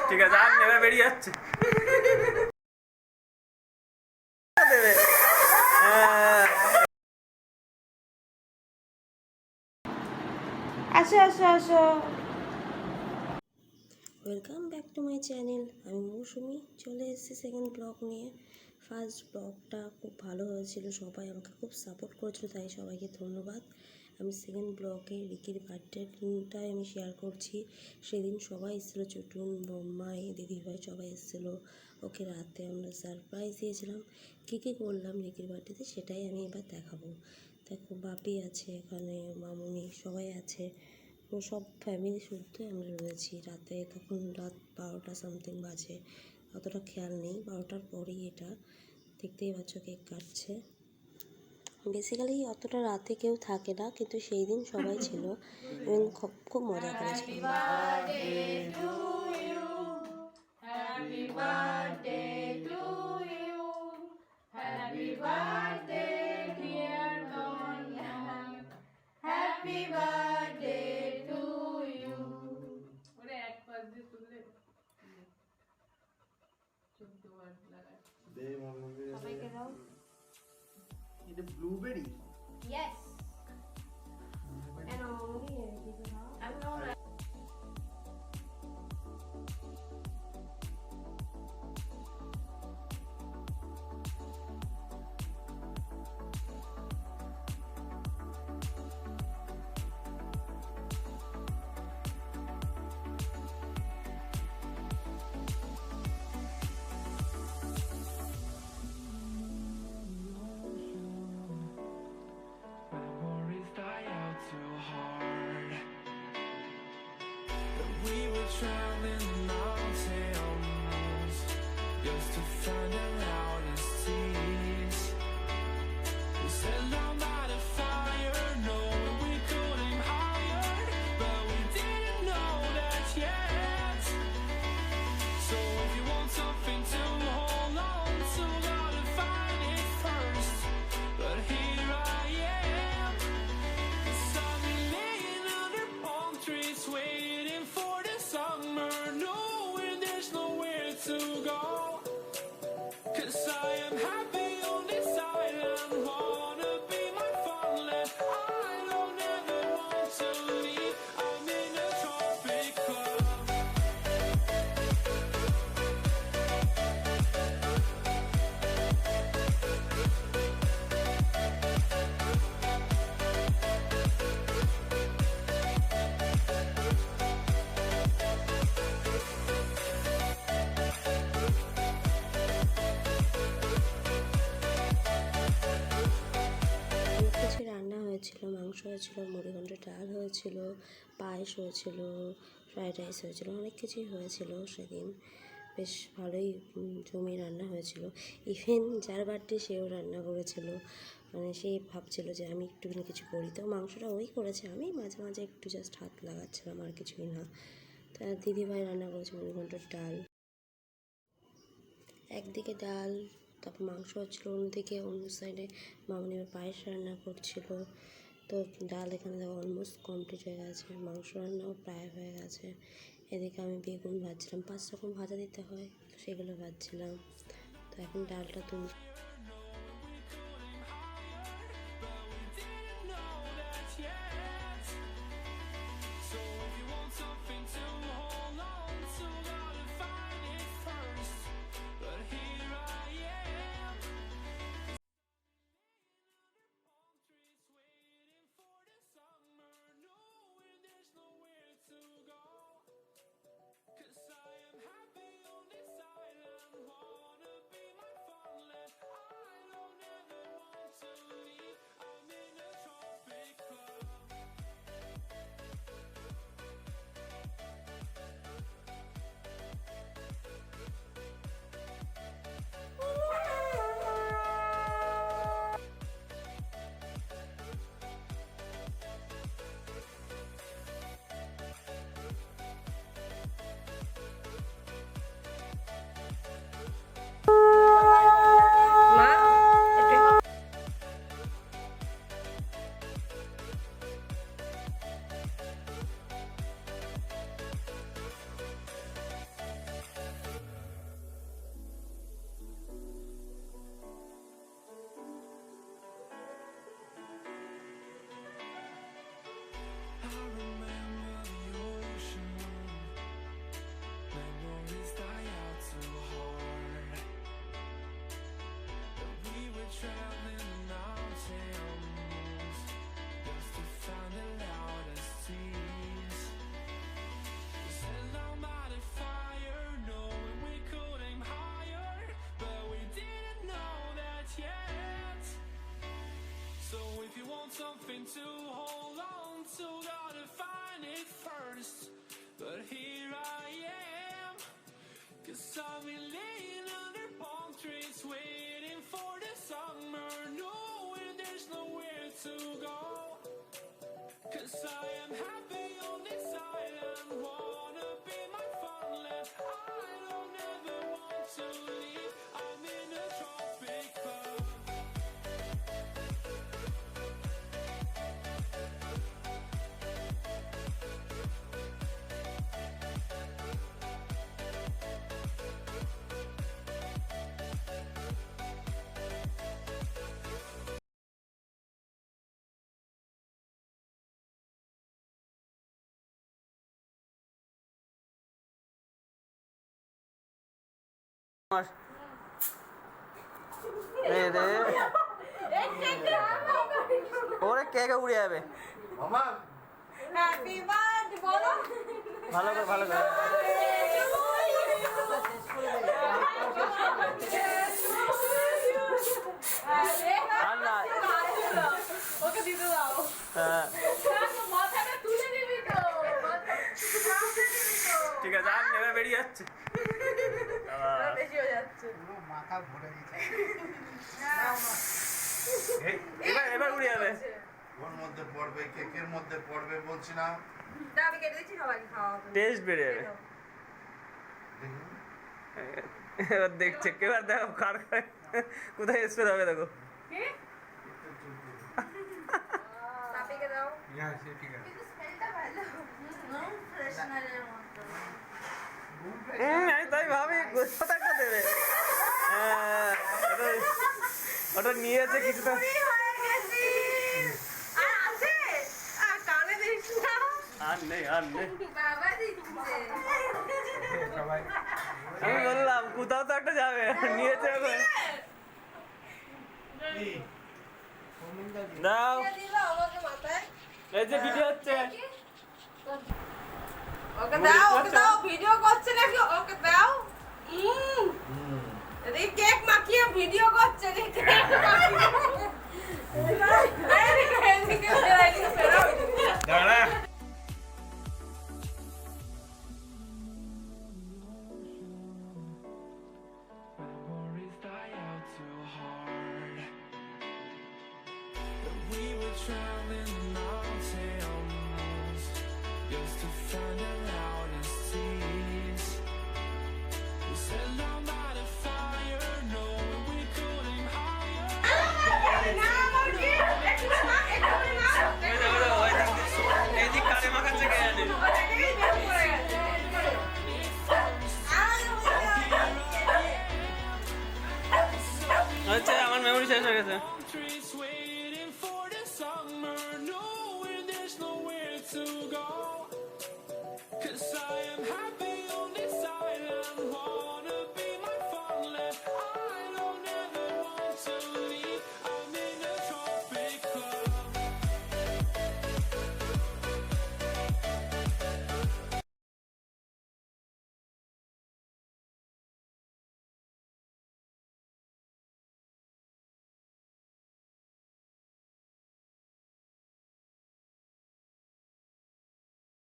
ঠিক আছে, আর নেমে বেরিয়ে যাচ্ছে। আসো আসো আসো। Welcome back to my channel. আমি মৌসুমি চলে এসেছি সেকেন্ড ব্লগ নিয়ে। ফার্স্ট ব্লগটা খুব ভালো হয়েছিল, সবাই আমাকে খুব সাপোর্ট করেছিল, তাই সবাইকে ধন্যবাদ। আমি সেকেন্ড ব্লগে রিকির বার্থডেটাই আমি শেয়ার করছি। সেদিন সবাই এসেছিলো, চুটুন, বম্মাই, দিদিভাই সবাই এসেছিলো। ওকে রাতে আমরা সারপ্রাইজ দিয়েছিলাম। কী কী করলাম রিকির বার্থডেতে সেটাই আমি এবার দেখাবো। দেখো বাপি আছে এখানে, মামুনি সবাই আছে, সব ফ্যামিলি শুদ্ধ আমরা রয়েছি। রাতে তখন রাত 12টা সামথিং বাজে, অতটা খেয়াল নেই, 12টার পরেই এটা দেখতেই পাচ্ছ কেক কাটছে। বেসিক্যালি অতটা রাতে কেউ থাকে না, কিন্তু সেই দিন সবাই ছিল এবং খুব মজা করেছিলাম। এটা blueberry. Yes. And I'm not. Memories die out too hard. But we were traveling the mountains just to find our loudest tears. We set our light afire, knowing we could aim higher, but we didn't know that yet. So if you want something to hold on to, gotta find it first. But here I am, 'cause I've been laying under palm trees, waiting for the summer, knowing there's nowhere to go. 'Cause I am happy on this island, wanna be my farmland. I don't ever want to leave, I'm in a tropic club. অনেক কিছু রান্না হয়েছিল, মাংস হয়েছিল, মুড়িঘণ্ট ডাল হয়েছিল, পায়েস হয়েছিল, fried rice হয়েছিল, অনেক কিছুই হয়েছিল সেদিন। বেশ ভালোই জমিয়ে রান্না হয়েছিল। ইভেন যার বার্থডে সেও রান্না করেছিল, মানে সে ভাবছিল যে আমি একটুখানি কিছু করি, তো মাংসটা ওই করেছে, আমি মাঝে মাঝে একটু জাস্ট হাত লাগাচ্ছিলাম, আর কিছুই না। তা দিদিভাই রান্না করেছে মুড়িঘণ্টের ডাল, একদিকে ডাল, তারপর মাংস হচ্ছিলো, অন্যদিকে অন্য সাইডে মামনি পায়েস রান্না করছিল। তো ডাল এখানে দেখো অলমোস্ট কমপ্লিট হয়ে গেছে, মাংস রান্নাও প্রায় হয়ে গেছে। এদিকে আমি বেগুন ভাজছিলাম, 5 রকম ভাজা দিতে হয়, তো সেগুলো ভাজছিলাম। তো এখন ডালটা তুলি। So if you want something to hold on to, gotta find it first. But here I am, trees waiting for the summer, knowing there's nowhere to go. 'Cause I am happy on this island, wanna be my farmland. remember the ocean. Memories die out too hard. But we were traveling the mountains just to find the loudest tears. We set our mind on fire, knowing we could aim higher, but we didn't know that yet. So if you want something to hold on to, gotta find it first. But here I am, 'cause I've been laying under palm trees, waiting for the summer, knowing there's nowhere to go. 'Cause I am happy on this island, wanna be my farmland. I don't ever want to leave, I'm in a tropic club. ওরে কে কে উড়ে যাবে মামা happy birthday বলো ভালো করে ভালো করে আর না ওকে দিতে দাও হ্যাঁ মাথাটা তুলে নিবি তো ঠিক আছে আর নেমে বেরিয়ে যাচ্ছে বেশি হয়ে যাচ্ছে মাথা ভরে দিচ্ছে এবার এবার উড়ে যাবে ওর মধ্যে পড়বে কেকের মধ্যে পড়বে বলছি না তা আমি কেটে দিচ্ছি সবাইকে খাওয়া টেস্ট বেড়ে যাবে এবার দেখছে এবার দেখো কার কোথায় স্প্রে হবে দেখো কি তাপিকে দাও হ্যাঁ সে ঠিক আছে কিন্তু স্মেলটা ভালো ফ্রেশনারের মতো আমি তাই ভাবি গোছাটা একটা দেবে হ্যাঁ, ওটা নিয়েছে কিছু তো হয়ে গেছি আর আছে আর কানে দিস না আর নেই আর নেই বাবা দিচ্ছে সবাই আমি বললাম কোথাও তো একটা যাবে নিয়েছে ওখানে কি দাও দিল আমাকে মাথায় এই যে ভিডিও হচ্ছে ওকে দাও ভিডিও করছে নাকি ওকে দাও রে কেক মাখিয়ে ভিডিও করছে রে কেক দাঁড়া Memories die out too hard. But we were traveling the mountains just to find the loudest tears. We set our mind on fire, knowing we could aim higher. এই যে কারে মাখাচ্ছে কে জানে আচ্ছা আমার মেমরি শেষ হয়ে গেছে Trees waiting for the summer, knowing there's nowhere to go. 'Cause I